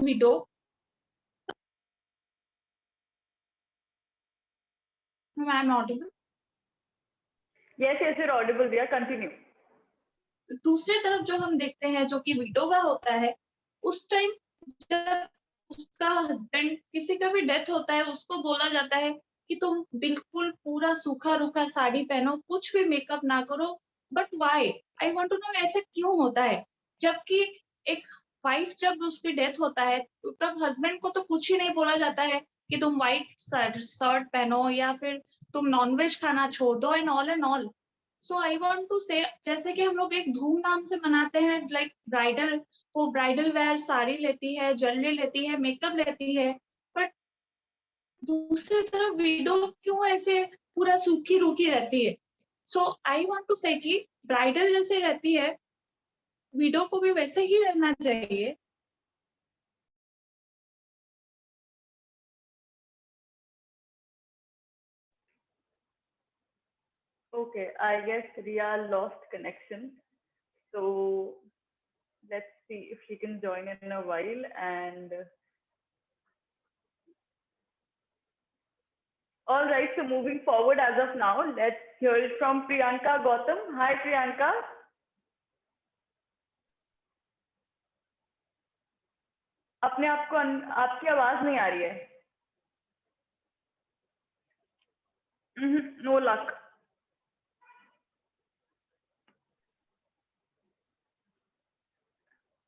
widow. Am I audible? Yes, you're audible. Riya, continue. दूसरी तरफ जो हम देखते हैं जो कि विडो का होता है, उस टाइम जब उसका हस्बैंड किसी का भी डेथ होता है, उसको बोला जाता है कि तुम बिल्कुल पूरा सूखा रूखा साड़ी पहनो, कुछ भी मेकअप ना करो। But why? I want to know, ऐसे क्यों होता है? जबकि एक वाइफ जब उसकी डेथ होता है, तब हस्बैंड को तो कुछ ही नहीं बोला जाता है कि तुम व्हाइट शर्ट पहनो या फिर तुम नॉनवेज खाना छोड़ दो and all. So I want to say, जैसे कि हम लोग एक धूमधाम से मनाते हैं, लाइक ब्राइडल, वो ब्राइडल वेयर साड़ी लेती है, ज्वेलरी लेती है, मेकअप लेती है, बट दूसरी तरफ विडो क्यों ऐसे पूरा सूखी रूखी रहती है? सो आई वांट टू से कि ब्राइडल जैसे रहती है, विडो को भी वैसे ही रहना चाहिए। Okay, I guess Riya lost connection. So let's see if she can join in a while. And all right, so moving forward as of now, let's hear it from Priyanka Gautam. Hi, Priyanka. अपने आप को आपकी आवाज नहीं आ रही है। No luck.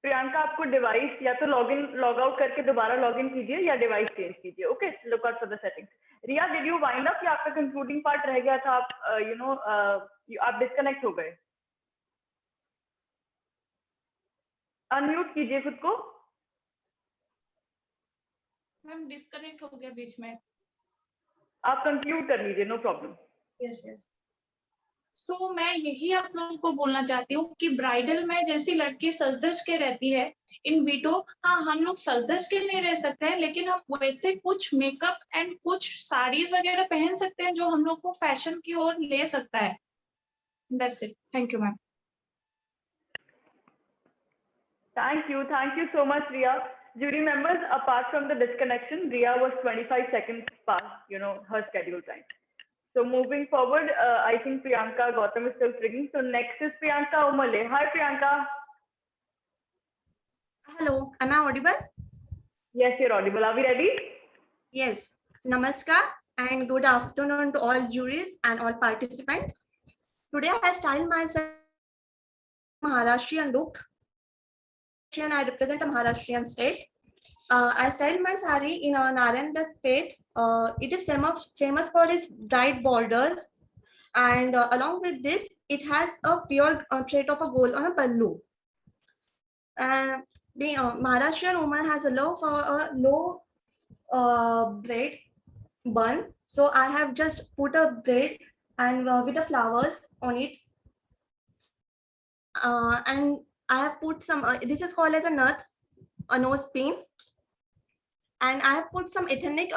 Priyanka, आपको device या तो लॉग आउट करके दोबारा लॉग इन कीजिए या डिवाइस चेंज कीजिए। Okay, look out for the settings. Riya, did you wind up या आपका कंक्लूडिंग पार्ट रह गया था? आप आप डिस्कनेक्ट हो गए। अनम्यूट कीजिए खुद को। मैम डिस्कनेक्ट हो गया बीच में। आप कंक्लूड कर लीजिए, no problem. Yes yes. So मैं यही आप लोगों को बोलना चाहती हूँ कि ब्राइडल में जैसी लड़की सज-धज के रहती है, इन विडो, हाँ, हम लोग सज-धज के नहीं रह सकते हैं, लेकिन हम वैसे कुछ मेकअप एंड कुछ साड़ीज वगैरह पहन सकते हैं जो हम लोग को फैशन की ओर ले सकता है। That's it. Thank you ma'am. Thank you so much, Riya. Jury members, apart from the disconnection, Riya was 25 seconds past, her scheduled time. So moving forward, I think Priyanka Gautam is still ringing. So next is Priyanka Umale. Hi, Priyanka. Hello, am I audible? Yes, you're audible. Are we ready? Yes. Namaskar and good afternoon to all juries and all participants. Today I styled myself Maharashtrian look. And I represent a Maharashtrian state. I styled my sari in a Narendra state. It is famous for its bright borders, and along with this, it has a pure trait of a gold on a pallu. The Maharashtrian woman has a love for a low braid bun, so I have just put a braid and with the flowers on it, and I have put some. This is called as a nut, a nose pin, and I have put some ethnic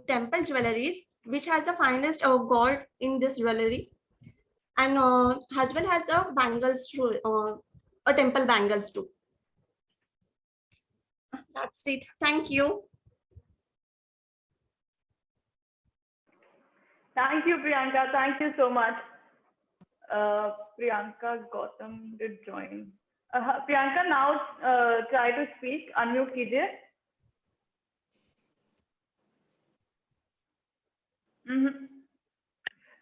temple jewelries, which has the finest gold in this jewelry, and husband has a bangles too, a temple bangles too. That's it. Thank you. Thank you, Priyanka. Thank you so much. Priyanka Gautam did join. Priyanka, now try to speak. Unmute कीजिए.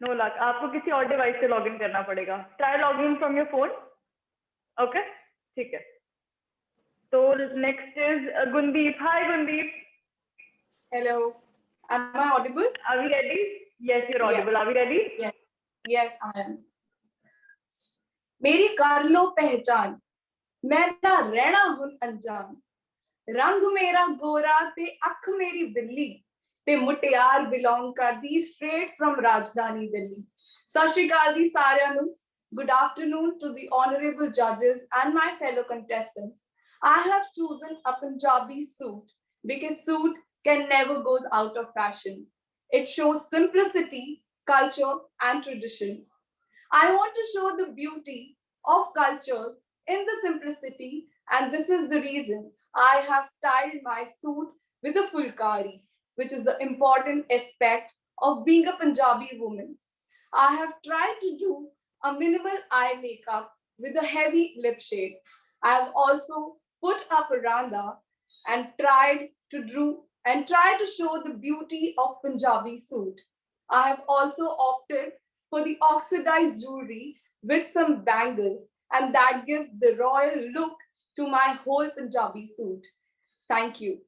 No luck. आपको किसी और device से login करना पड़ेगा. Try logging from your phone. Okay? ठीक है. So next is Gundeep. Hi, Gundeep. Hello. Am I audible? Are we ready? Yes, you're audible. Are we ready? Yes. Yes, I am. मेरी कर लो पहचान, मैं ना रहना हुन अनजान, रंग मेरा गोरा ते अख मेरी बिल्ली, ते मुटियार belong करदी straight from राजधानी दिल्ली. सत श्री अकाल जी सारिਆਂ ਨੂੰ. Good afternoon to the honorable judges and my fellow contestants. I have chosen a Punjabi suit because suit can never go out of fashion. It shows simplicity, culture, and tradition. I want to show the beauty of cultures in the simplicity And this is the reason I have styled my suit with a fulkari, which is the important aspect of being a Punjabi woman. I have tried to do a minimal eye makeup with a heavy lip shade. I have also put up a randa and try to show the beauty of Punjabi suit. I have also opted for the oxidized jewelry with some bangles, and that gives the royal look to my whole Punjabi suit. Thank you.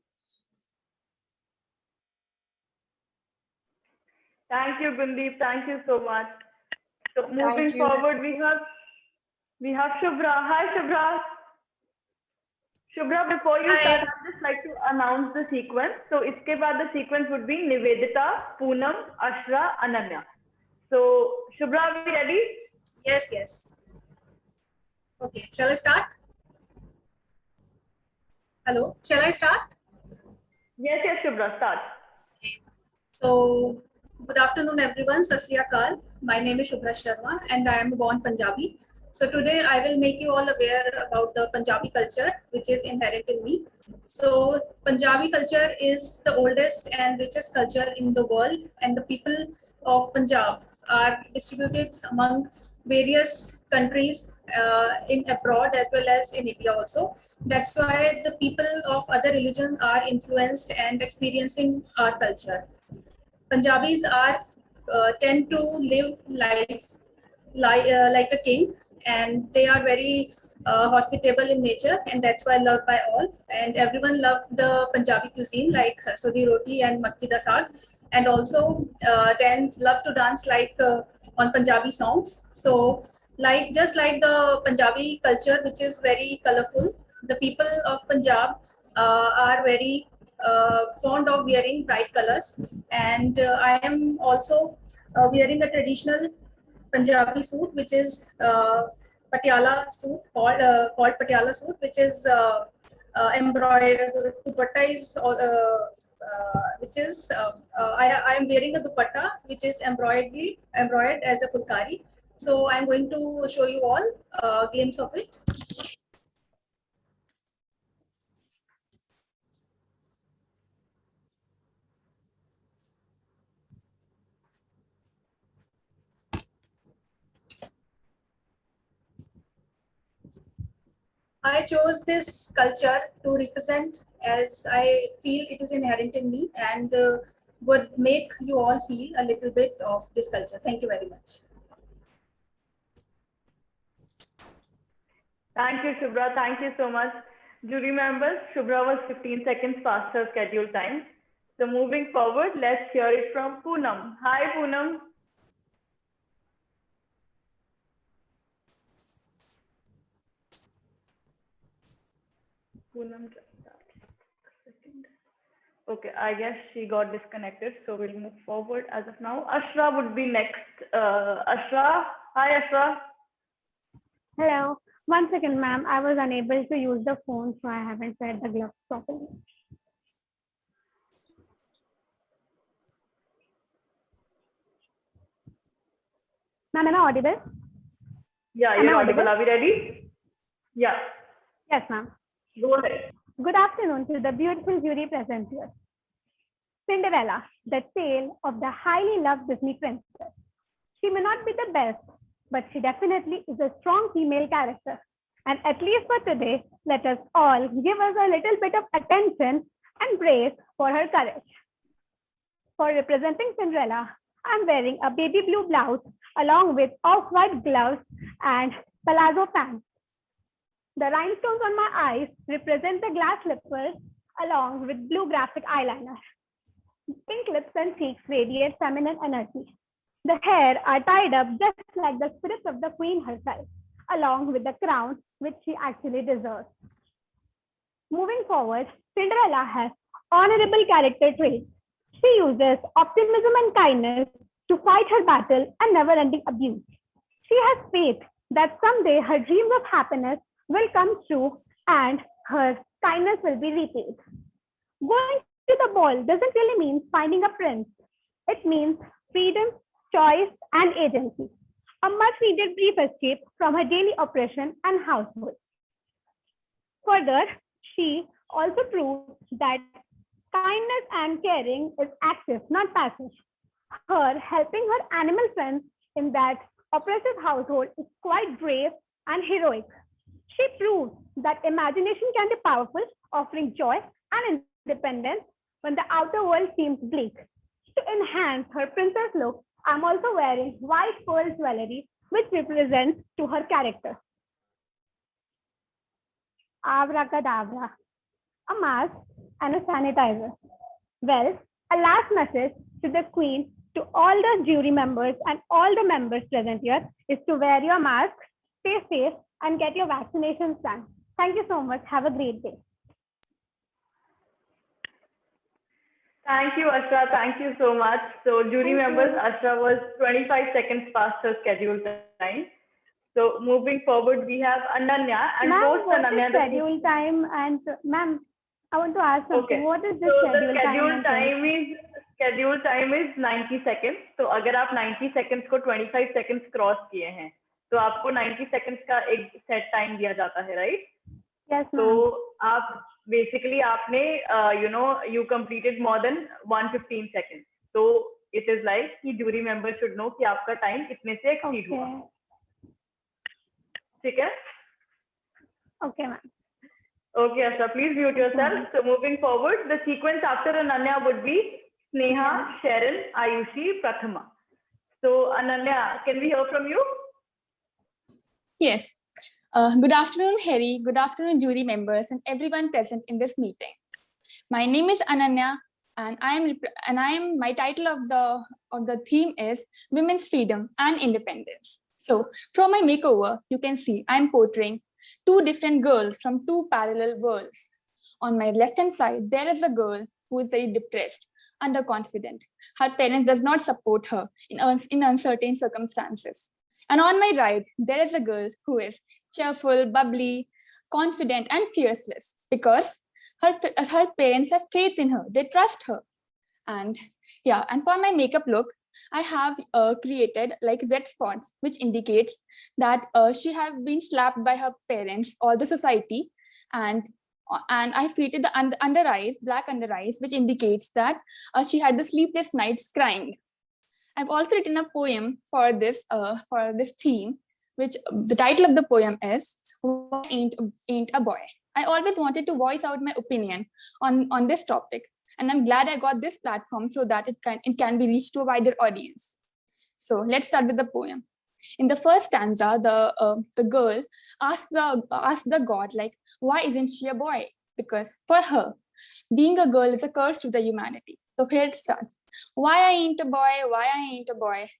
Thank you, Gundeep. Thank you so much. So moving you. forward, we have Shubhra. Hi, Shubhra. Shubhra, before you start, I'd just like to announce the sequence. So, iske baad the sequence would be Nivedita, Poonam, Ashra, Ananya. So, Shubhra, are we ready? Yes, yes. Okay, shall I start? Hello, shall I start? Yes, yes, Shubhra, start. Okay. So, good afternoon, everyone. Sat Sri Akal. My name is Shubhra Sharma, and I am born Punjabi. So today I will make you all aware about the Punjabi culture, which is inherent in me. So Punjabi culture is the oldest and richest culture in the world, and the people of Punjab are distributed among various countries in abroad as well as in India also. That's why the people of other religions are influenced and experiencing our culture. Punjabis are tend to live life like a king, and they are very hospitable in nature, and that's why loved by all. And everyone loved the Punjabi cuisine like sarson di roti and makki da saag, and also love to dance like on Punjabi songs. So just like the Punjabi culture, which is very colorful, the people of Punjab are very fond of wearing bright colors, and I am also wearing a traditional Punjabi suit, which is Patiala suit, called Patiala suit, which is embroidered. Dupatta is which is I am wearing a dupatta which is embroidered as a fulkari. So I am going to show you all a glimpse of it. I chose this culture to represent as I feel it is inherent in me, and would make you all feel a little bit of this culture. Thank you very much. Thank you, Shubhra. Thank you so much. Jury members, Shubhra was 15 seconds past her scheduled time. So moving forward, let's hear it from Poonam. Hi, Poonam. Poonam, okay, I guess she got disconnected, so we'll move forward as of now. Ashra would be next. Ashra, hi Ashra. Hello. 1 second, ma'am. I was unable to use the phone, so I haven't set the gloves properly. Ma'am, am I audible? Yeah, you're audible. Are we ready? Yeah. Yes, ma'am. Go ahead. Good afternoon to the beautiful jury present here. Cinderella, the tale of the highly loved Disney princess. She may not be the best, but she definitely is a strong female character. And at least for today, let us all give us a little bit of attention and praise for her courage. For representing Cinderella, I'm wearing a baby blue blouse along with off-white gloves and palazzo pants. The rhinestones on my eyes represent the glass slippers along with blue graphic eyeliner. Pink lips and cheeks radiate feminine energy. The hair are tied up just like the spirit of the queen herself, along with the crown, which she actually deserves. Moving forward, Cinderella has honorable character traits. She uses optimism and kindness to fight her battle and never-ending abuse. She has faith that someday her dreams of happiness will come true and her kindness will be repaid. Going to the ball doesn't really mean finding a prince. It means freedom, choice, and agency. A much-needed brief escape from her daily oppression and household. Further, she also proves that kindness and caring is active, not passive. Her helping her animal friends in that oppressive household is quite brave and heroic. She proves that imagination can be powerful, offering joy and independence when the outer world seems bleak. To enhance her princess look, I'm also wearing white pearl jewelry, which represents to her character. Abracadabra, a mask and a sanitizer. Well, a last message to the Queen, to all the jury members and all the members present here is to wear your mask, stay safe, and get your vaccinations done. Thank you so much. Have a great day. Thank you, Ashra. Thank you so much. So, jury members, Ashra was 25 seconds past her scheduled time. So, moving forward, we have Ananya and post Ma'am, what Ananya. is schedule time? And ma'am, I want to ask something. Okay. What is this So, the schedule time? schedule time is 90 seconds. So, अगर आप 90 seconds को 25 seconds cross किए हैं, तो आपको 90 seconds का एक set time दिया जाता है, right? Yes, ma'am. So, आप basically आपने you completed more than 115 seconds. So, it is like कि jury member should know कि आपका time इतने से exceed हुआ. ठीक है? Okay, ma'am. Okay, Asha, please mute yourself. So moving forward, the sequence after Ananya would be Sneha, Sharon, Ayushi, Prathama. So Ananya, can we hear from you? Yes. Good afternoon, Harry. Good afternoon, jury members and everyone present in this meeting. My name is Ananya, and my title of the theme is Women's Freedom and Independence. So from my makeover, you can see I'm portraying two different girls from two parallel worlds. On my left-hand side, there is a girl who is very depressed, underconfident. Her parents does not support her in uncertain circumstances. And on my right, there is a girl who is cheerful, bubbly, confident, and fearless because her parents have faith in her. They trust her. And for my makeup look, I have created like red spots, which indicates that she has been slapped by her parents or the society. And I've created the under eyes, black under eyes, which indicates that she had the sleepless nights crying. I've also written a poem for this theme, which the title of the poem is "Why Ain't a Boy." I always wanted to voice out my opinion on this topic, and I'm glad I got this platform so that it can be reached to a wider audience. So let's start with the poem. In the first stanza, the girl asks the god, like, why isn't she a boy? Because for her, being a girl is a curse to the humanity. So here it starts. Why I ain't a boy? Why I ain't a boy?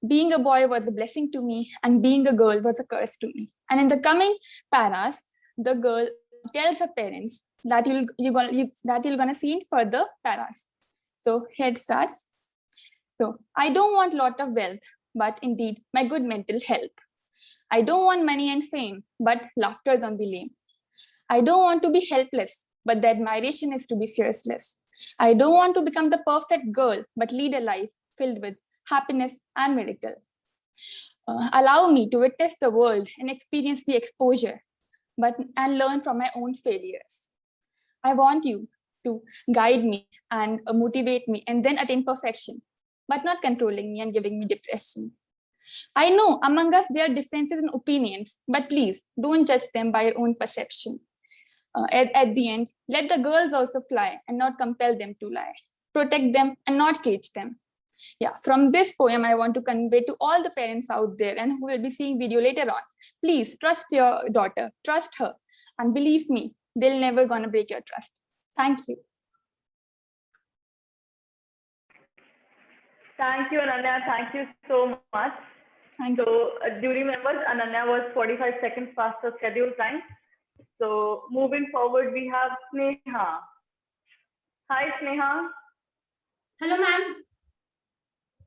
Being a boy was a blessing to me, and being a girl was a curse to me. And in the coming paras, the girl tells her parents that you're gonna see in further paras. So here it starts. So I don't want lot of wealth, but indeed my good mental health. I don't want money and fame, but laughter is on the lame. I don't want to be helpless, but the admiration is to be fearless. I don't want to become the perfect girl, but lead a life filled with happiness and miracle. Allow me to witness the world and experience the exposure, and learn from my own failures. I want you to guide me and motivate me and then attain perfection, but not controlling me and giving me depression. I know among us there are differences in opinions, but please don't judge them by your own perception. At the end, let the girls also fly and not compel them to lie. Protect them and not cage them. From this poem, I want to convey to all the parents out there and who will be seeing video later on, please trust your daughter, trust her, and believe me, they'll never gonna break your trust. Thank you. Thank you, Ananya. Thank you so much. Thank you. So, jury members, Ananya was 45 seconds past the scheduled time. So, moving forward, we have Sneha. Hi, Sneha. Hello, ma'am.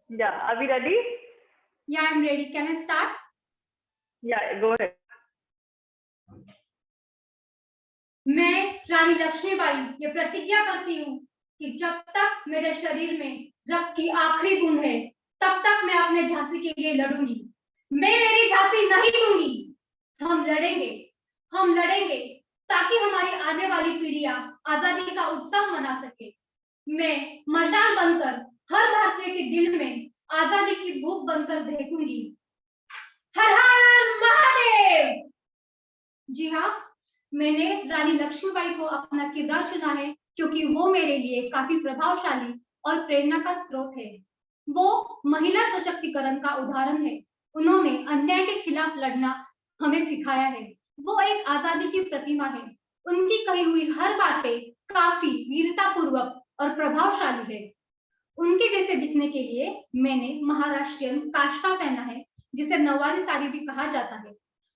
Yeah, are we ready? Yeah, I'm ready. Can I start? Yeah, go ahead. मैं रानी लक्ष्मीबाई ये प्रतिज्ञा करती हूँ कि जब तक मेरे शरीर में रक्त की आखिरी बूंद है, तब तक मैं अपने झांसी के लिए लड़ूंगी। मैं मेरी झांसी नहीं दूंगी। हम लड़ेंगे ताकि हमारी आने वाली पीढ़ियां आजादी का उत्सव मना सके। मैं मशाल बनकर हर भारतीय के दिल में आजादी की भूख बनकर देखूंगी। हर हर महादेव। जी हाँ, मैंने रानी लक्ष्मीबाई को अपना किरदार चुना है क्योंकि वो मेरे लिए काफी प्रभावशाली और प्रेरणा का स्रोत है। वो महिला सशक्तिकरण का उदाहरण है। उन्होंने अन्याय के खिलाफ लड़ना हमें सिखाया है। वो एक आजादी की प्रतिमा है। उनकी कही हुई हर बातें काफी वीरतापूर्वक और प्रभावशाली है। उनके जैसे दिखने के लिए मैंने महाराष्ट्रियन काष्टा पहना है, जिसे नौवारी साड़ी भी कहा जाता है।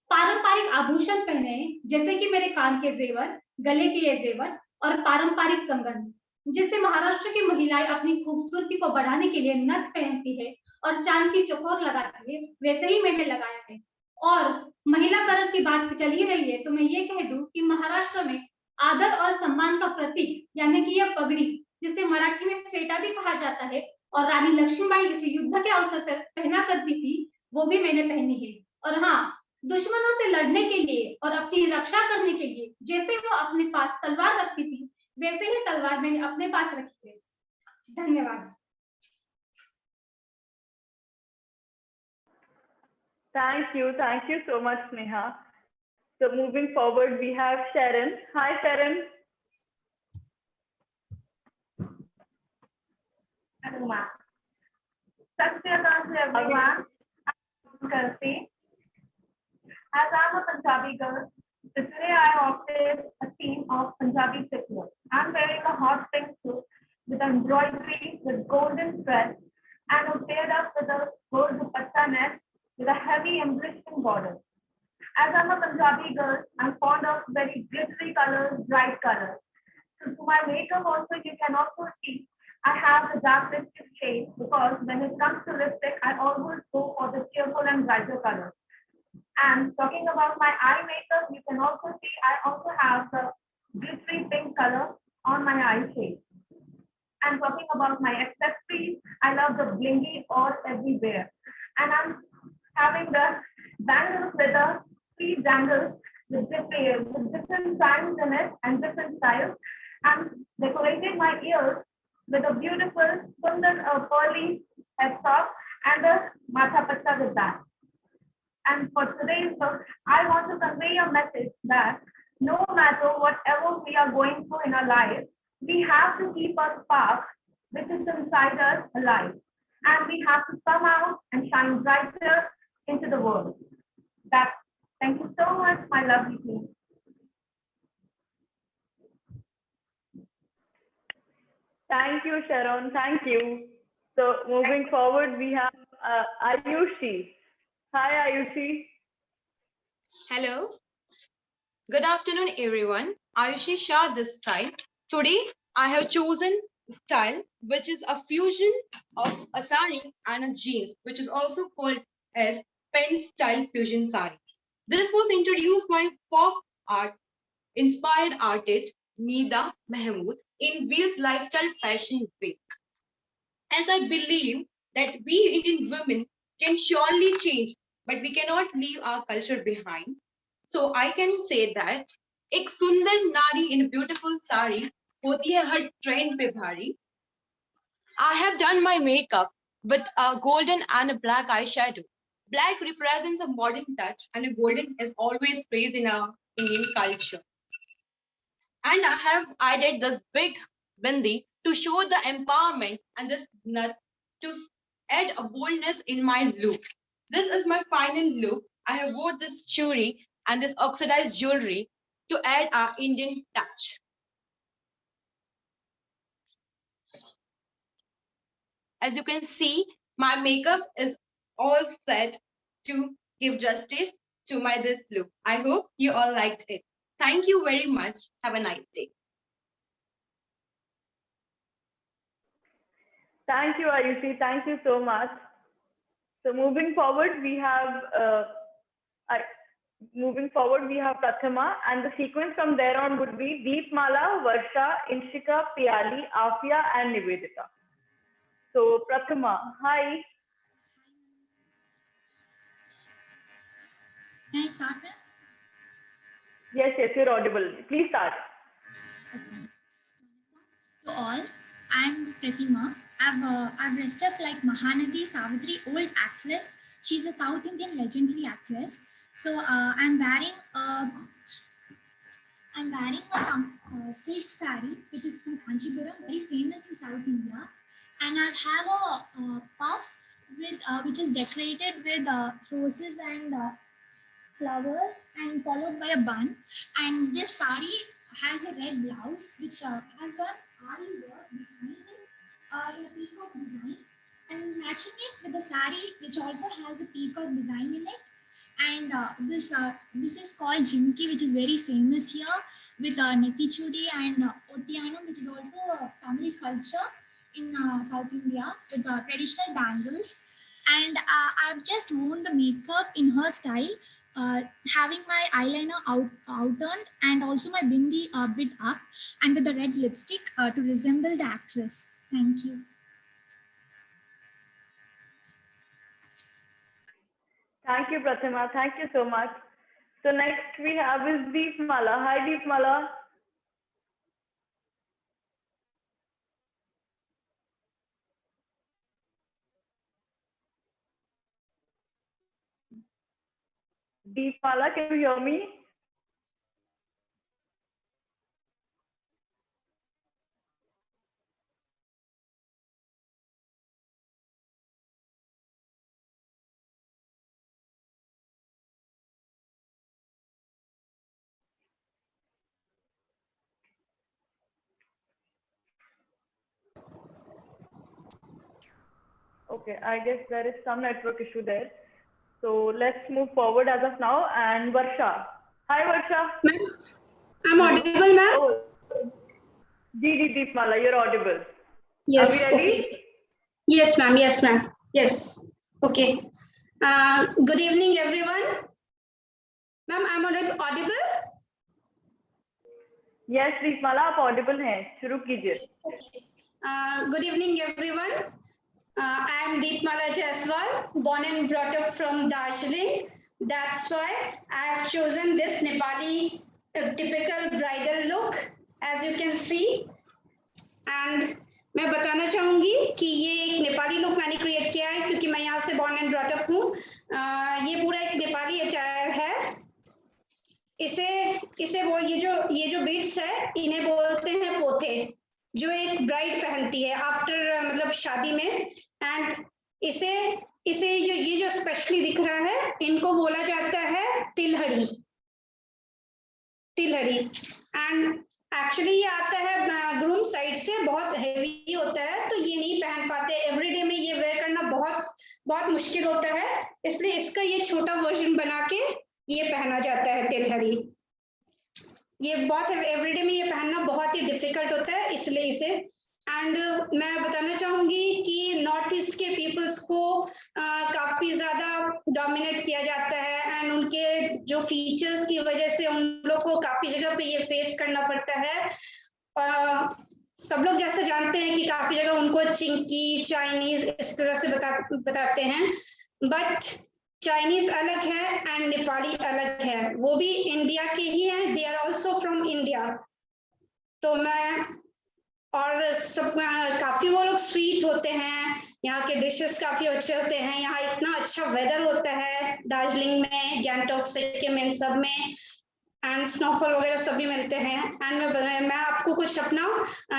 पारंपरिक आभूषण पहने हैं, जैसे कि मेरे कान के जेवर, गले के ये जेवर और पारंपरिक कंगन, जिससे महाराष्ट्र की महिलाएं अपनी खूबसूरती को बढ़ाने के लिए नथ पहनती है और चांद की चकोर लगाती है, वैसे ही मैंने लगाया है। और महिला करण की बात चल ही रही है, तो मैं ये कह दूं कि महाराष्ट्र में आदर और सम्मान का प्रतीक यानी कि यह पगड़ी, जिसे मराठी में फेटा भी कहा जाता है और रानी लक्ष्मीबाई इसे युद्ध के अवसर पर पहना करती थी, वो भी मैंने पहनी है। और हाँ, दुश्मनों से लड़ने के लिए और अपनी रक्षा करने के लिए जैसे वो अपने पास तलवार रखती थी, वैसे ही तलवार मैंने अपने पास रखी है। धन्यवाद। Thank you so much, Sneha. So moving forward, we have Sharon. Hi, Sharon. Hello, ma'am. Everyone. As I'm a Punjabi girl, today I opted a theme of Punjabi festival. I'm wearing a hot pink suit with embroidery with golden thread and I'm paired up with a gold dupatta net with a heavy embroidered border. As I'm a Punjabi girl, I'm fond of very glittery colors, bright colors. So to my makeup also, you can also see I have the dark lipstick shade because when it comes to lipstick, I always go for the cheerful and brighter colors. And talking about my eye makeup, you can also see I also have the glittery pink color on my eye shade. And talking about my accessories, I love the blingy all everywhere. And I'm having the bangles with the three dangles with different times in it and different styles. I'm decorating my ears with a beautiful sundan pearly headstop and a matha patta with that. And for today's book, I want to convey a message that no matter whatever we are going through in our life, we have to keep a spark which is inside us alive. And we have to come out and shine brighter into the world. Thank you so much, my lovely team. Thank you, Sharon. Thank you. So moving forward, we have Ayushi. Hi, Ayushi. Hello. Good afternoon, everyone. Ayushi Shah this side. Today, I have chosen a style which is a fusion of a sari and a jeans, which is also called as pen style fusion sari. This was introduced by pop art inspired artist Nida Mahmood in Wheels Lifestyle Fashion Week. As I believe that we Indian women can surely change, but we cannot leave our culture behind. So I can say that एक सुंदर नारी in a beautiful sari होती है हर train पे भारी. I have done my makeup with a golden and a black eyeshadow. Black represents a modern touch and a golden is always praised in our Indian culture. And I have added this big bindi to show the empowerment and this nut to add a boldness in my look. This is my final look. I have wore this churi and this oxidized jewelry to add our Indian touch. As you can see, my makeup is all set to give justice to this look. I hope you all liked it. Thank you very much. Have a nice day. Thank you, Ayushi. Thank you so much. So moving forward, we have Prathama, and the sequence from there on would be Deepmala, Varsha, Inshika, Piyali, Afia, and Nivedita. So Prathama, hi. Can I start now? Yes, yes, you're audible. Please start. To all, I'm Pratima. I've dressed up like Mahanadi Savitri, old actress. She's a South Indian legendary actress. So I'm wearing a silk saree, which is from Kanchipuram, very famous in South India. And I have a puff with which is decorated with roses and flowers, and followed by a bun. And this saree has a red blouse, which has an ari work behind it in a peacock design, and matching it with the saree, which also has a peacock design in it. And this is called Jimki, which is very famous here, with Netichudi and Ottiyanam, which is also a Tamil culture in South India, with traditional bangles. And I've just worn the makeup in her style, having my eyeliner outturned, and also my bindi a bit up, and with the red lipstick to resemble the actress. Thank you. Thank you, Pratima. Thank you so much. So next we have is Deepmala. Hi, Deepmala. Deepmala, can you hear me? Okay, I guess there is some network issue there. So let's move forward as of now. And Varsha. Hi, Varsha. Ma'am, I'm audible, ma'am? Oh, Deepmala, you're audible. Yes. Are we ready? Okay. Yes, ma'am. Yes, ma'am. Yes. Okay. Good evening, everyone. Ma'am, I'm audible? Yes, Deepmala, आप audible हैं. शुरू कीजिए. Okay. Good evening, everyone. I am Deepmala Jaiswal, born and brought up from Darjeeling. That's why I have chosen this Nepali typical bridal look, as you can see. And मैं बताना चाहूंगी कि ये एक नेपाली लुक मैंने क्रिएट किया है, क्योंकि मैं यहाँ से बॉर्न एंड ब्रॉट अप हूँ. ये पूरा एक नेपाली अटायर है. ये जो बीट्स है, इन्हें बोलते हैं पोथे, जो एक ब्राइड पहनती है आफ्टर मतलब शादी में. एंड इसे ये जो स्पेशली दिख रहा है, इनको बोला जाता है तिलहड़ी. एंड एक्चुअली ये आता है ग्रूम साइड से, बहुत हेवी होता है, तो ये नहीं पहन पाते. एवरीडे में ये वेयर करना बहुत मुश्किल होता है, इसलिए इसका ये छोटा वर्जन बना के ये पहना जाता है तिलहड़ी. ये बहुत एवरीडे में ये पहनना बहुत ही डिफिकल्ट होता है, इसलिए इसे. एंड मैं बताना चाहूंगी कि नॉर्थ ईस्ट के पीपल्स को काफी ज्यादा डोमिनेट किया जाता है, एंड उनके जो फीचर्स की वजह से उन लोग को काफी जगह पे ये फेस करना पड़ता है. सब लोग जैसे जानते हैं कि काफी जगह उनको चिंकी, चाइनीज इस तरह से बताते हैं, बट चाइनीज अलग है एंड नेपाली अलग है. वो भी इंडिया के ही हैं, they are also from India. तो मैं और सब काफी वो लोग स्वीट होते हैं, यहाँ के डिशेस काफी अच्छे होते हैं. यहाँ इतना अच्छा वेदर होता है दार्जिलिंग में, गैंगटॉक, सिक्किम, इन सब में, एंड स्नोफॉल वगैरह सभी मिलते हैं. एंड मैं आपको कुछ अपना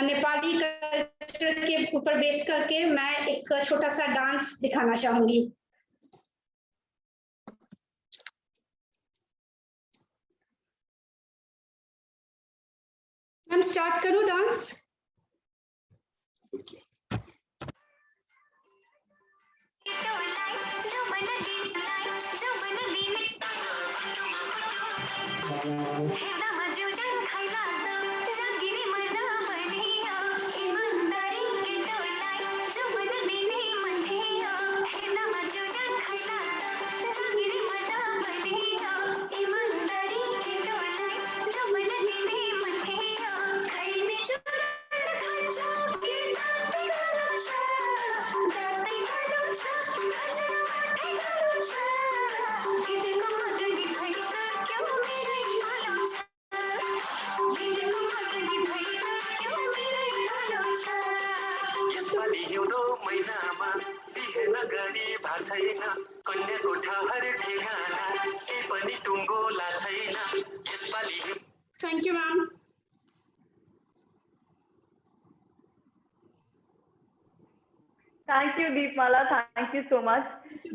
नेपाली कल्चर के ऊपर बेस करके मैं एक छोटा सा डांस दिखाना चाहूंगी. मैम स्टार्ट करूँ डांस? यसपालि हिउँदो महिनामा बिहे नगरी भा छैन कन्याको ठहर ठेगाना केही पनि टुङ्गोला छैन यसपालि thank you ma'am. Thank you, Deepmala. Thank you so much.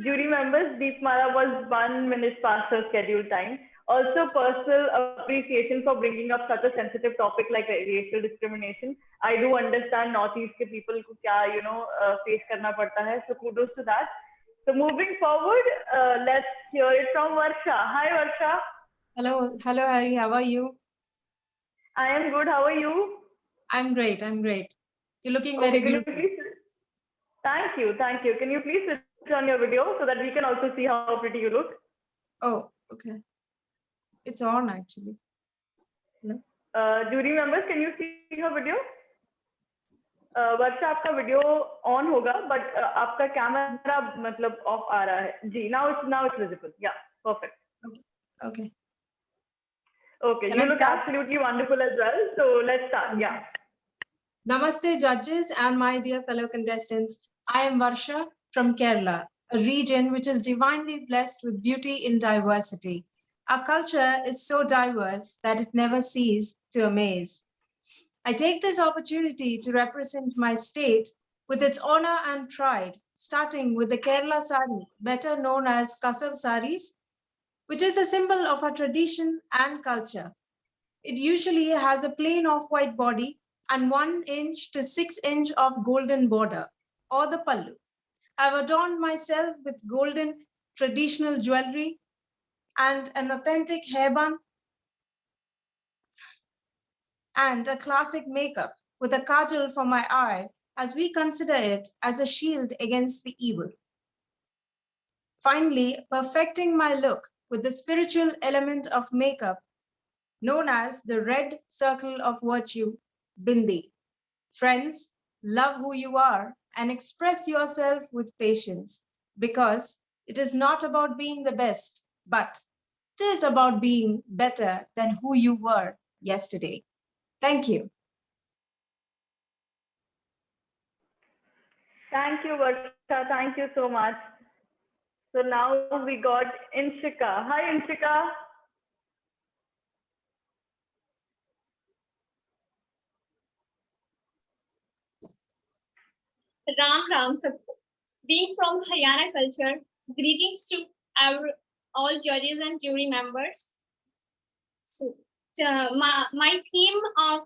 Jury members, Deepmala was 1 minute past her scheduled time. Also, personal appreciation for bringing up such a sensitive topic like racial discrimination. I do understand Northeast ke people ko kya, face karna padta hai. So kudos to that. So moving forward, let's hear it from Varsha. Hi, Varsha. Hello, Harry. How are you? I am good. How are you? I'm great. You're looking very beautiful. Thank you. Can you please switch on your video so that we can also see how pretty you look? Oh, okay. It's on actually. No? Jury members, can you see her video? Varsha, आपका video on होगा, but आपका camera मतलब off आ रहा है. जी, now it's visible. Yeah, perfect. Okay. You look absolutely wonderful as well. So let's start. Yeah. Namaste, judges, and my dear fellow contestants. I am Varsha from Kerala, a region which is divinely blessed with beauty in diversity. Our culture is so diverse that it never ceases to amaze. I take this opportunity to represent my state with its honor and pride, starting with the Kerala sari, better known as Kasav saris, which is a symbol of our tradition and culture. It usually has a plain off-white body and 1 inch to 6 inch of golden border, or the pallu. I've adorned myself with golden traditional jewelry and an authentic hairband and a classic makeup with a kajal for my eye, as we consider it as a shield against the evil. Finally, perfecting my look with the spiritual element of makeup known as the red circle of virtue, Bindi. Friends, love who you are and express yourself with patience, because it is not about being the best, but it is about being better than who you were yesterday. Thank you. Thank you, Varsha. Thank you so much. So now we got Inshika. Hi, Inshika. Ram Sabko. Being from Haryana culture, greetings to all judges and jury members. So, my theme of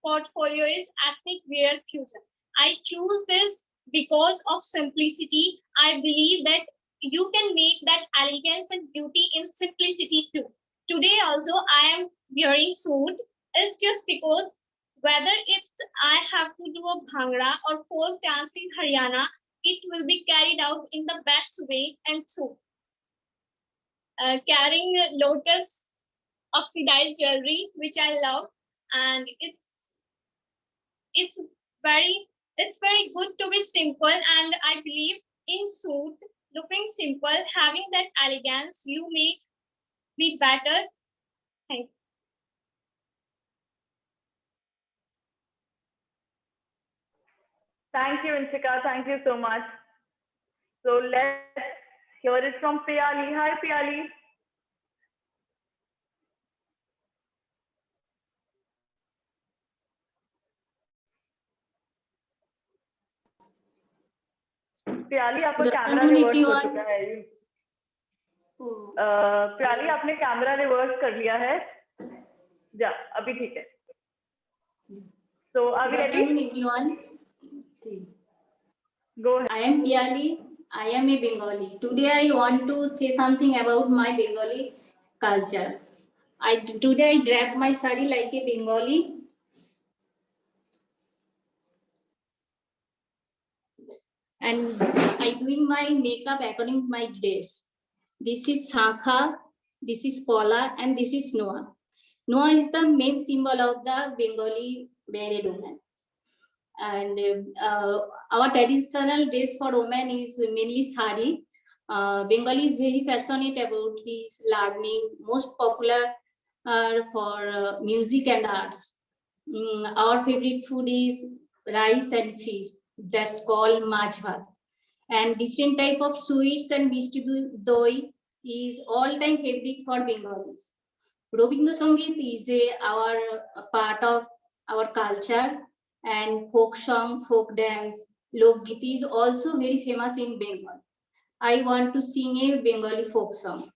portfolio is ethnic wear fusion. I choose this because of simplicity. I believe that you can make that elegance and beauty in simplicity too. Today also I am wearing suit is just because whether I have to do a bhangra or folk dance in Haryana, it will be carried out in the best way and suit. Carrying lotus oxidized jewelry, which I love, and it's very good to be simple, and I believe in suit, looking simple, having that elegance, you may be better. Thank you. Thank you, Inshika. Thank you so much. So let's hear it from Piyali. Hi, Piyali. प्याली आपका camera reverse हो चुका है। प्याली आपने camera reverse कर लिया है। जा अभी ठीक है। So are we ready? Everyone. Go ahead. I am Piyali. I am a Bengali. Today I want to say something about my Bengali culture. Today I drap my sari like a Bengali. And I doing my makeup according to my dress. This is Shakha, this is Paula, and this is Noah. Noah is the main symbol of the Bengali married woman. And our traditional dress for women is mainly sari. Bengali is very passionate about this learning, most popular for music and arts. Our favorite food is rice and fish. that's called Mach Bhat. And different type of sweets and mishti doi is all-time favorite for Bengalis. Robindra Sangeet is a part of our culture, and folk song, folk dance, Lok Geet is also very famous in Bengal. I want to sing a Bengali folk song.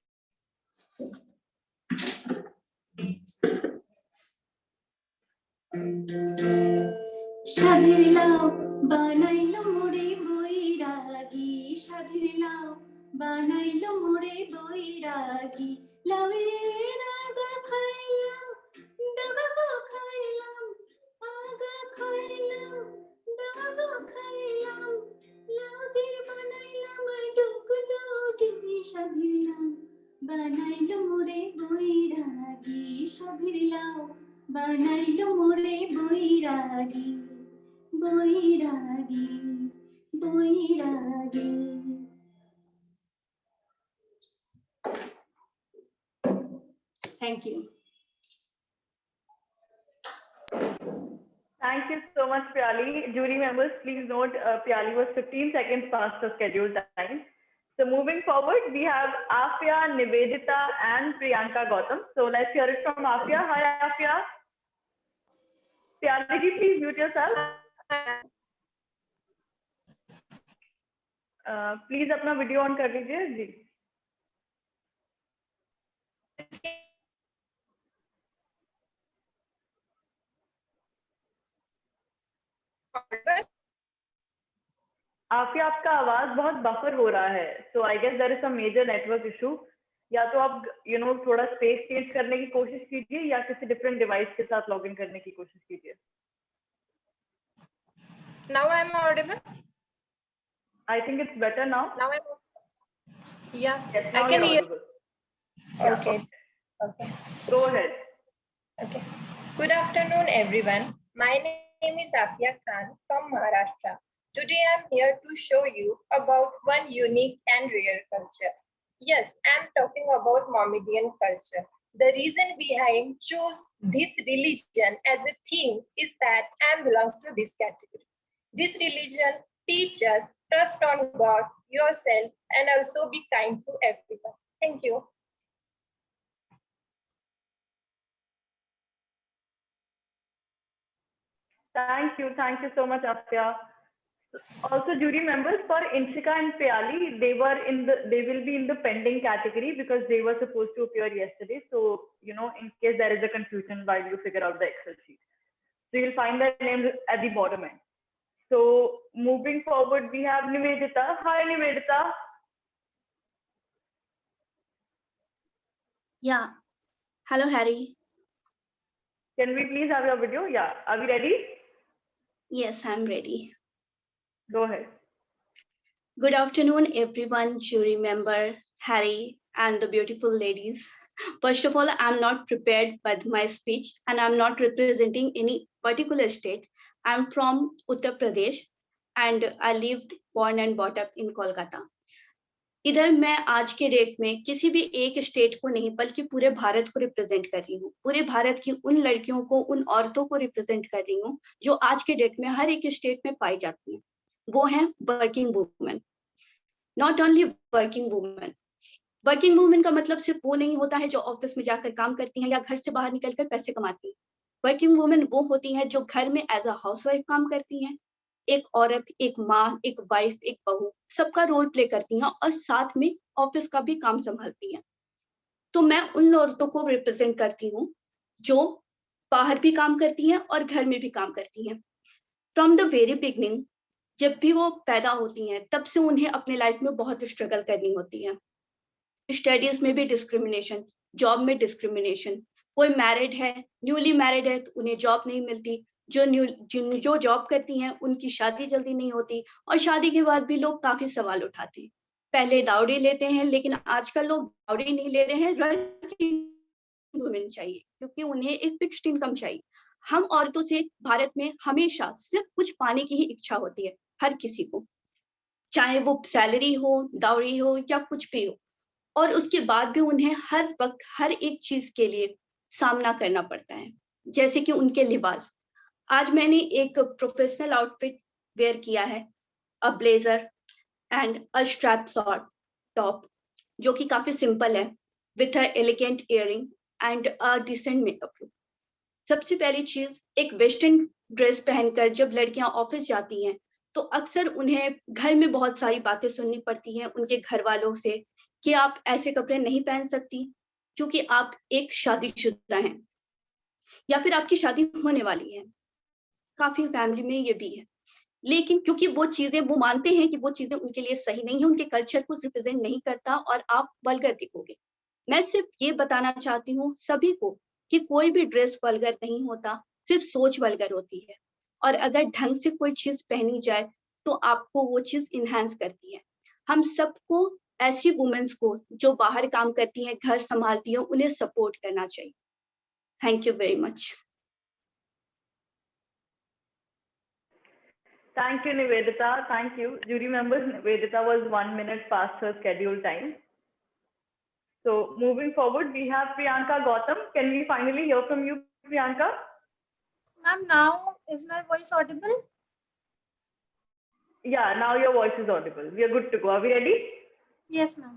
সাধের লাউ বানাইলো মোরে বৈরাগী, সাধের লাউ বানাইলো মোরে বৈরাগী, লাউয়ের আগা খাইলাম ডাবা খাইলাম, আগা খাইলাম ডাবা খাইলাম, লাউ দিয়ে বানাইলাম ডুগডুগি, সাধের লাউ বানাইলো মোরে বৈরাগী, সাধের লাউ বানাইলো মোরে বৈরাগী, বৈরাগী, বৈরাগী। Thank you. Thank you so much, Pyali. Jury members, please note Pyali was 15 seconds past the scheduled time. So moving forward, we have Afia, Nivedita, and Priyanka Gautam. So let's hear it from Afia. Hi, Afia. Pyali ji, please mute yourself. Please अपना video on कर लीजिए जी. आफिया, आपका आवाज बहुत buffer हो रहा है, so I guess there is some major network issue. या तो आप थोड़ा स्पेस चेंज करने की कोशिश कीजिए या किसी डिफरेंट डिवाइस के साथ लॉगिन करने की कोशिश कीजिए. Now I'm audible. I think it's better now. Now I'm. Yeah. Yes, now I can you're hear. audible. Okay. Okay. Go ahead. Okay. Good afternoon, everyone. My name is Afia Khan from Maharashtra. Today I'm here to show you about one unique and rare culture. Yes, I'm talking about Mohammedan culture. The reason behind choose this religion as a theme is that I belongs to this category. This religion teaches trust on God, yourself, and also be kind to everyone. Thank you. Thank you so much, Afia. Also, jury members, for Inshika and Pyali, they will be in the pending category because they were supposed to appear yesterday. So, in case there is a confusion while you figure out the Excel sheet, so you'll find their names at the bottom end. So, moving forward, we have Nivedita. Hi, Nivedita. Yeah. Hello, Harry. Can we please have your video? Yeah. Are we ready? Yes, I'm ready. Go ahead. Good afternoon, everyone, jury member, Harry, and the beautiful ladies. First of all, I'm not prepared with my speech, and I'm not representing any particular state. I'm from Uttar Pradesh, and I lived, born and brought up in Kolkata. इधर मैं आज के date में किसी भी एक state को नहीं बल्कि पूरे भारत को रिप्रेजेंट कर रही हूँ. पूरे भारत की उन लड़कियों को, उन औरतों को रिप्रेजेंट कर रही हूँ जो आज के डेट में हर एक स्टेट में पाई जाती हैं. वो हैं working women. Not only working women. Working women का मतलब सिर्फ वो नहीं होता है जो ऑफिस में जाकर काम करती हैं या घर से बाहर निकलकर पैसे कमाती हैं. वर्किंग वुमेन वो होती हैं जो घर में एज अ हाउसवाइफ काम करती हैं. एक औरत, एक माँ, एक वाइफ, एक बहू, सबका रोल प्ले करती हैं और साथ में ऑफिस का भी काम संभालती हैं. तो मैं उन औरतों को रिप्रेजेंट करती हूँ जो बाहर भी काम करती हैं और घर में भी काम करती हैं. फ्रॉम द वेरी बिगनिंग, जब भी वो पैदा होती हैं तब से उन्हें अपने लाइफ में बहुत स्ट्रगल करनी होती है. स्टडीज में भी डिस्क्रिमिनेशन, जॉब में डिस्क्रिमिनेशन. कोई मैरिड है, न्यूली मैरिड है तो उन्हें जॉब नहीं मिलती. जो जॉब करती हैं उनकी शादी जल्दी नहीं होती और शादी के बाद भी लोग काफी सवाल उठाते हैं. पहले दावड़ी लेते हैं लेकिन आजकल लोग दावड़ी नहीं ले रहे हैं, वुमेन चाहिए क्योंकि उन्हें एक फिक्स्ड इनकम चाहिए. हम औरतों से भारत में हमेशा सिर्फ कुछ पाने की ही इच्छा होती है हर किसी को, चाहे वो सैलरी हो, दावड़ी हो या कुछ भी हो. और उसके बाद भी उन्हें हर वक्त हर एक चीज के लिए सामना करना पड़ता है, जैसे कि उनके लिबास. आज मैंने एक प्रोफेशनल आउटफिट वेयर किया है, a blazer and a strap short top, जो कि काफी सिंपल है, with a elegant earring and a decent makeup look. सबसे पहली चीज, एक वेस्टर्न ड्रेस पहनकर जब लड़कियां ऑफिस जाती हैं तो अक्सर उन्हें घर में बहुत सारी बातें सुननी पड़ती हैं उनके घर वालों से कि आप ऐसे कपड़े नहीं पहन सकती क्योंकि आप एक शादीशुदा हैं या फिर आपकी शादी होने वाली है। काफी फैमिली में ये भी है, लेकिन क्योंकि वो चीजें वो मानते हैं कि वो चीजें उनके लिए सही नहीं है, उनके कल्चर को रिप्रेजेंट नहीं करता और आप वल्गर दिखोगे। मैं सिर्फ ये बताना चाहती हूँ सभी को कि कोई भी ड्रेस वल्गर नहीं होता, सिर्फ सोच वल्गर होती है। और अगर ढंग से कोई चीज पहनी जाए तो आपको वो चीज इनहेंस करती है। हम सबको ऐसी वुमेन्स को जो बाहर काम करती हैं, घर संभालती हैं, उन्हें सपोर्ट करना चाहिए। Thank you very much. Thank you, Nivedita. Thank you. Jury members, Nivedita was 1 minute past her scheduled time. So moving forward, we have Priyanka Gautam. Can we finally hear from you, Priyanka? Ma'am, now is my voice audible? Yeah, now your voice is audible. We are good to go. Are we ready? Yes, ma'am.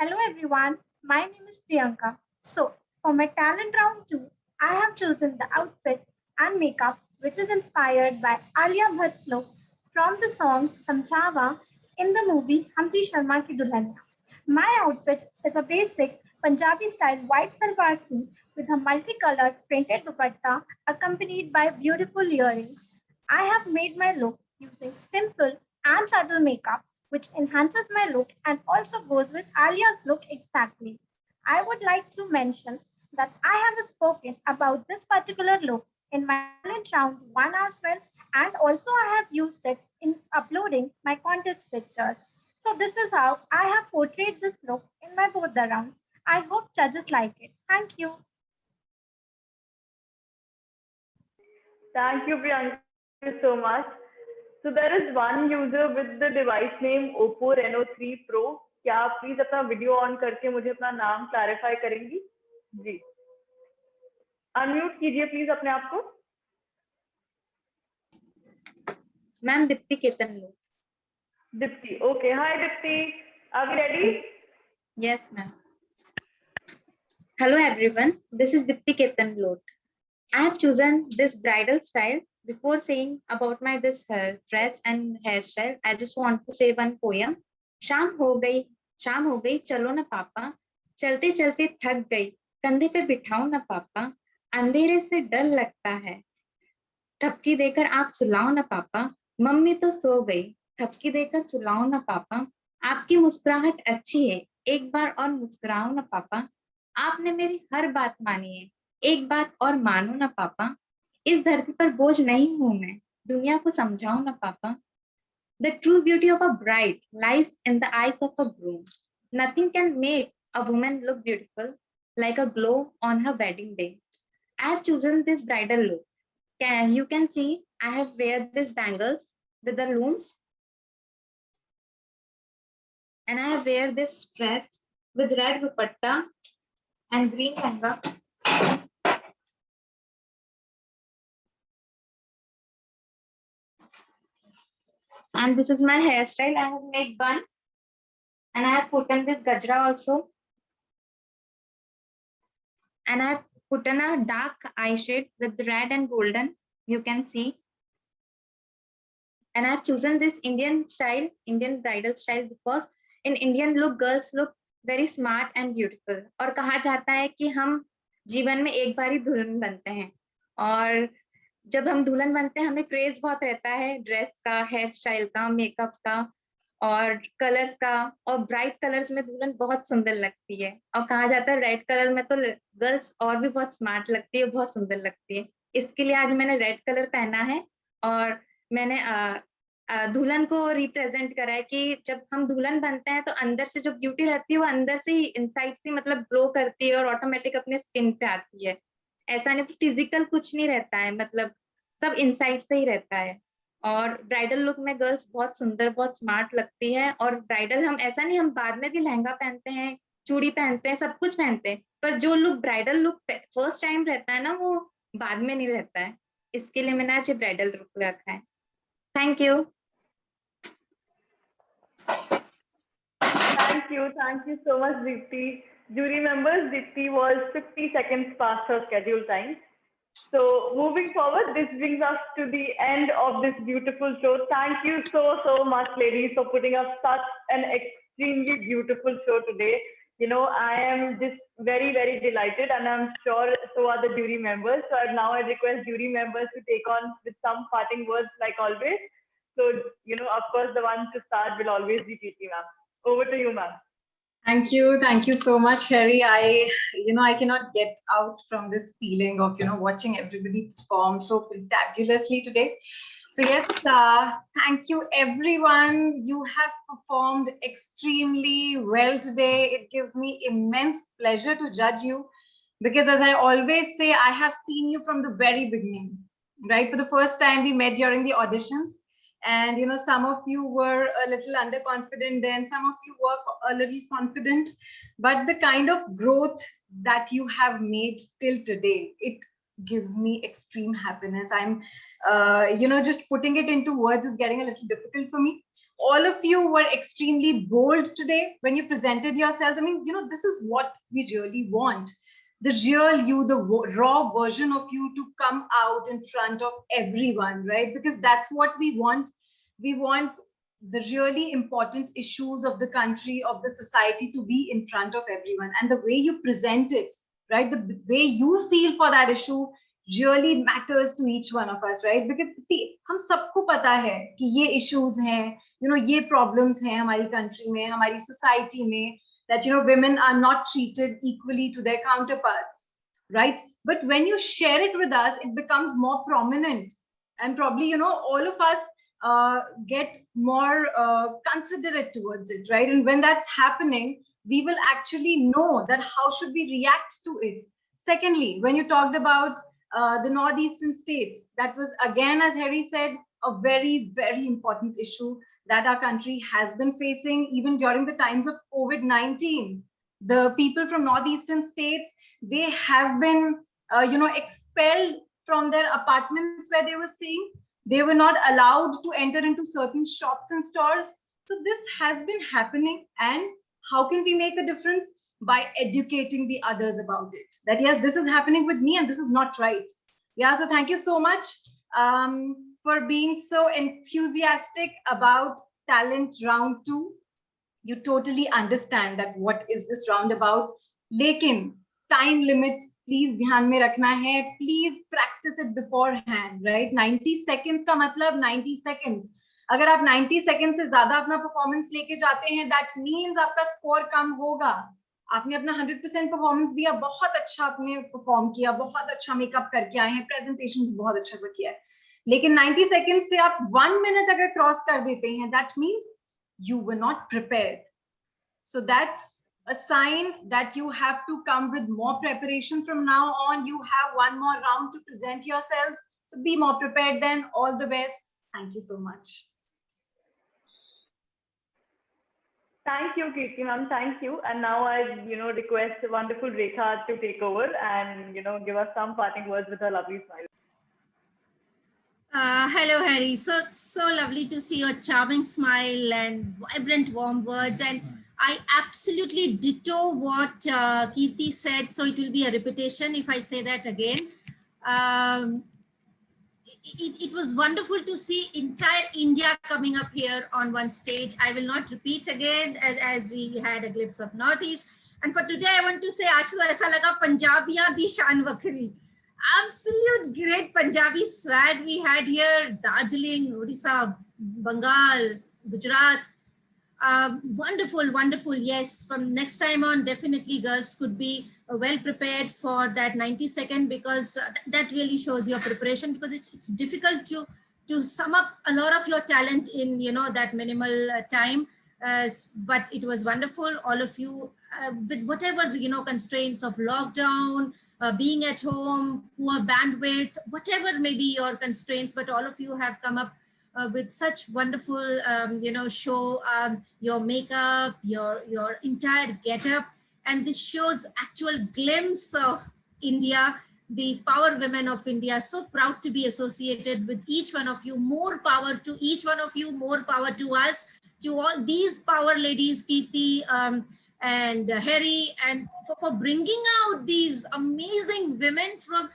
Hello, everyone. My name is Priyanka. So, for my talent round 2, I have chosen the outfit and makeup which is inspired by Alia Bhatt's look from the song Samchhava in the movie Humphrey Sharma Ki Dulhania. My outfit is a basic Punjabi style white salwar suit with a multicolored printed dupatta accompanied by beautiful earrings. I have made my look using simple and subtle makeup which enhances my look and also goes with Alia's look exactly. I would like to mention that I have spoken about this particular look in my talent round 1 as well, and also I have used it in uploading my contest pictures. So this is how I have portrayed this look in my both the rounds. I hope judges like it. Thank you. Thank you, Priyanka. Thank you so much. So there is one user with the device name Oppo Reno3 Pro. क्या आप please अपना video on करके मुझे अपना नाम clarify करेंगी? जी, unmute कीजिए please अपने आप को। Ma'am Dipti Ketan Lote. Dipti, okay, hi Dipti, are we ready? Yes ma'am. Hello everyone, this is Dipti Ketan Lote. I have chosen this bridal style. Before saying about my this dress and hairstyle, I just want to say one poem. शाम हो गई, चलो ना पापा, चलते चलते थक गई, कंधे पे बिठाओ ना पापा, अंधेरे से डर लगता है, थपकी देकर आप सुलाओ ना पापा, मम्मी तो सो गई, थपकी देकर सुलाओ ना पापा, आपकी मुस्कुराहट अच्छी है, एक बार और मुस्कुराओ ना पापा, आपने मेरी हर बात मानी है, एक बात और मानो ना पापा, इस धरती पर बोझ नहीं हूं मैं, दुनिया को समझाओ ना पापा. The true beauty of a bride lies in the eyes of a groom. Nothing can make a woman look beautiful like a glow on her wedding day. I have chosen this bridal look. You can see I have wear these bangles with the looms, and I have wear this dress with red dupatta and green lehenga. And this is my hairstyle. I have made bun, and I have put in this gajra also, and I have put in a dark eye shade with red and golden, you can see. And I have chosen this Indian style, Indian bridal style, because in Indian look girls look very smart and beautiful. और कहा जाता है कि हम जीवन में एक बार ही दुल्हन बनते हैं, और जब हम दुल्हन बनते हैं हमें क्रेज बहुत रहता है ड्रेस का, हेयर स्टाइल का, मेकअप का और कलर्स का, और ब्राइट कलर्स में दुल्हन बहुत सुंदर लगती है, और कहा जाता है रेड कलर में तो गर्ल्स और भी बहुत स्मार्ट लगती है, बहुत सुंदर लगती है. इसके लिए आज मैंने रेड कलर पहना है, और मैंने दुल्हन को रिप्रेजेंट करा है कि जब हम दुल्हन बनते हैं तो अंदर से जो ब्यूटी रहती है वो अंदर से ही, इनसाइड से मतलब ग्लो करती है और ऑटोमेटिक अपने स्किन पे आती है. ऐसा नहीं तो फिजिकल कुछ नहीं रहता है, मतलब सब इनसाइड से ही रहता है. और ब्राइडल लुक में गर्ल्स बहुत सुंदर, बहुत स्मार्ट लगती है. और ब्राइडल हम ऐसा नहीं, हम बाद में भी लहंगा पहनते हैं, चूड़ी पहनते हैं, सब कुछ पहनते हैं, पर जो look bridal look first time रहता है ना, वो बाद में नहीं रहता है. इसके लिए मैंने आज ये ब्राइडल लुक रखा है। Thank you. Thank you so much, Deepti. Jury members, Deepti was 50 seconds past her scheduled time. So moving forward, this brings us to the end of this beautiful show. Thank you so much, ladies, for putting up such an extremely beautiful show today. You know, I am just very delighted, and I'm sure so are the jury members. So now I request jury members to take on with some parting words like always. So, you know, of course, the one to start will always be Preeti ma'am. Over to you, ma'am. Thank you so much, Harry. I cannot get out from this feeling of, watching everybody perform so fantabulously today. So yes, thank you everyone. You have performed extremely well today. It gives me immense pleasure to judge you because, as I always say, I have seen you from the very beginning, right? For the first time we met during the auditions. And, some of you were a little underconfident then, some of you were a little confident, but the kind of growth that you have made till today, it gives me extreme happiness. I'm, just putting it into words is getting a little difficult for me. All of you were extremely bold today when you presented yourselves. I mean, this is what we really want. The real you, the raw version of you to come out in front of everyone, right? Because that's what we want. We want the really important issues of the country, of the society to be in front of everyone. And the way you present it, right? The way you feel for that issue really matters to each one of us, right? Because see, हम सबको पता है कि ये issues हैं, ये problems हैं हमारी country में, हमारी society में, that women are not treated equally to their counterparts, right? But when you share it with us, it becomes more prominent, and probably all of us get more considerate towards it, right? And when that's happening, we will actually know that how should we react to it. Secondly, when you talked about the northeastern states, that was again, as Harry said, a very important issue that our country has been facing even during the times of COVID-19. The people from northeastern states, they have been, expelled from their apartments where they were staying. They were not allowed to enter into certain shops and stores. So this has been happening. And how can we make a difference? By educating the others about it. That yes, this is happening with me and this is not right. Yeah, so thank you so much. For being so enthusiastic about talent round 2. You totally understand that what is this round about. Lekin time limit please ध्यान में रखना है. Please practice it beforehand, right? 90 seconds का मतलब 90 seconds. अगर आप 90 seconds से ज्यादा अपना performance लेके जाते हैं, that means आपका score कम होगा. आपने अपना 100% परफॉर्मेंस दिया, बहुत अच्छा आपने परफॉर्म किया, बहुत अच्छा मेकअप करके आए हैं, प्रेजेंटेशन भी बहुत अच्छा से किया है. लेकिन 90 सेकंड से आप 1 मिनट अगर क्रॉस कर देते हैं, that means you were not prepared. So that's a sign that you have to come with more preparation from now on. You have one more round to present yourselves, so be more prepared then. All the best. Thank you so much. Thank you, Kirti ma'am. Thank you. And now I, request wonderful Rekha to take over and, give us some parting words with her lovely smile. Hello, Harry. So lovely to see your charming smile and vibrant, warm words. And I absolutely ditto what Kirti said. So it will be a repetition if I say that again. It was wonderful to see entire India coming up here on one stage. I will not repeat again as we had a glimpse of Northeast. And for today, I want to say, आज तो ऐसा लगा पंजाबियां दी शान वखरी. Absolute great Punjabi swag we had here. Darjeeling, Odisha, Bengal, Gujarat. Wonderful, wonderful. Yes, from next time on, definitely girls could be well prepared for that 90 second, because that really shows your preparation, because it's difficult to sum up a lot of your talent in that minimal time. But it was wonderful, all of you, with whatever constraints of lockdown, being at home, poor bandwidth, whatever may be your constraints, but all of you have come up with such wonderful show, your makeup, your entire getup, and this shows actual glimpse of India. the power women of India. So proud to be associated with each one of you. More power to each one of you, more power to us, to all these power ladies, Kirti and Harry, and for bringing out these amazing women from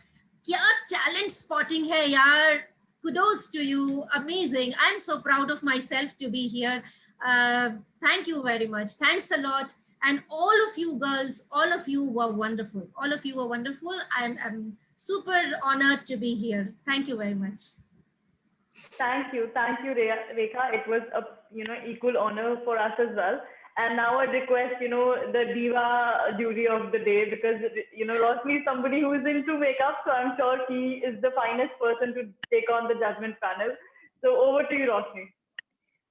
kya talent spotting hai yaar. Kudos to you, amazing. I'm so proud of myself to be here. Thank you very much. Thanks a lot. And all of you girls, all of you were wonderful. All of you were wonderful. I'm super honored to be here. Thank you very much. Thank you, Rekha. It was a equal honor for us as well. And now I request the diva jury of the day, because Roshni is somebody who is into makeup, so I'm sure he is the finest person to take on the judgment panel. So over to you, Roshni.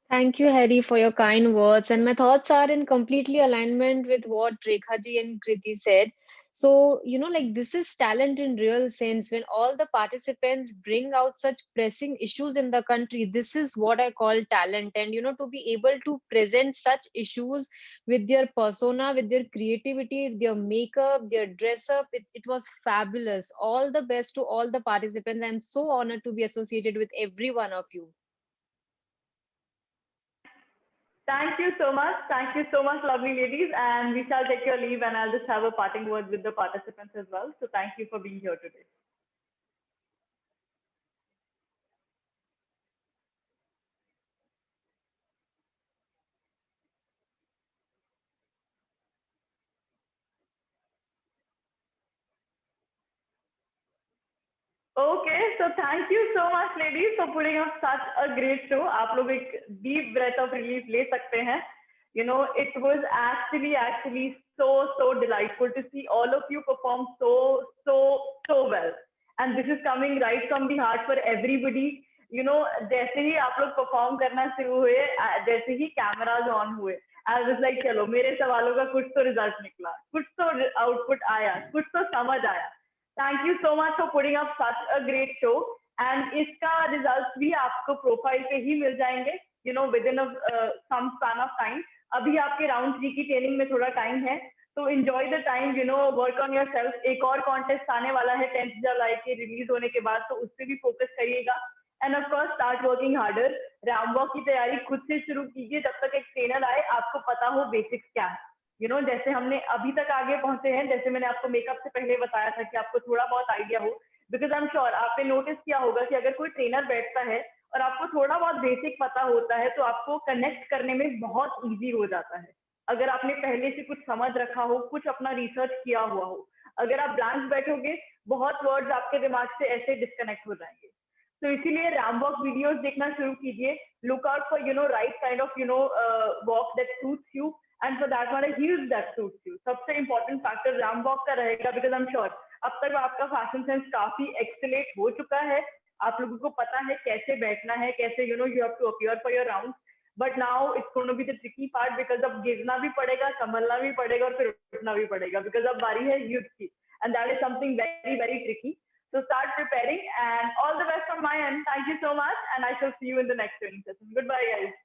Thank you, Harry, for your kind words. And my thoughts are in completely alignment with what Rekha ji and Kriti said. So, like this is talent in real sense. When all the participants bring out such pressing issues in the country, this is what I call talent. And, to be able to present such issues with their persona, with their creativity, their makeup, their dress up, it was fabulous. All the best to all the participants. I'm so honored to be associated with every one of you. Thank you so much. Thank you so much, lovely ladies. And we shall take your leave, and I'll just have a parting word with the participants as well. So thank you for being here today. Okay, so thank you so much, ladies, for putting up such a great show. आप लोग एक deep breath of relief ले सकते हैं. It was actually so delightful to see all of you perform so well. And this is coming right from the heart for everybody. जैसे ही आप लोग perform करना शुरू हुए, जैसे ही cameras on हुए, I was like, चलो मेरे सवालों का कुछ तो result निकला, कुछ तो output आया, कुछ तो समझ आया. Thank you so much for putting up such a great show. And इसका results भी आपको profile पे ही मिल जाएंगे, within some span of time. अभी आपके round 3 की training में थोड़ा time है, तो enjoy the time, work on yourself. एक और contest आने वाला है 10th जुलाई के release होने के बाद, तो उस पे भी focus करिएगा. And of course, start working harder. Ramwalk की तैयारी खुद से शुरू कीजिए जब तक एक trainer आए, आपको पता हो basics क्या है. जैसे हमने अभी तक आगे पहुंचे हैं, जैसे मैंने आपको मेकअप से पहले बताया था कि आपको थोड़ा बहुत आइडिया हो, बिकॉज आई एम श्योर आपने नोटिस किया होगा कि अगर कोई ट्रेनर बैठता है और आपको थोड़ा बहुत बेसिक पता होता है तो आपको कनेक्ट करने में बहुत इजी हो जाता है. अगर आपने पहले से कुछ समझ रखा हो, कुछ अपना रिसर्च किया हुआ हो, अगर आप ब्लैंक बैठोगे, बहुत वर्ड्स आपके दिमाग से ऐसे डिस्कनेक्ट हो जाएंगे. तो इसीलिए रैमवॉक वीडियोस देखना शुरू कीजिए. Look out for right kind of walk that suits you, and for that one, heels that suits you. सबसे important factor रैमवॉक का रहेगा, because I'm sure अब तक आपका फैशन सेंस काफी एक्सीलेट हो चुका है. आप लोगों को पता है कैसे बैठना है, कैसे you have to appear for your rounds. But now it's going to be the tricky part, because अब गिरना भी पड़ेगा, संभलना भी पड़ेगा और फिर उठना भी पड़ेगा, because अब बारी है youth की, and that is something very tricky. So start preparing, and all the best from my end. Thank you so much, and I shall see you in the next training session. Goodbye, guys.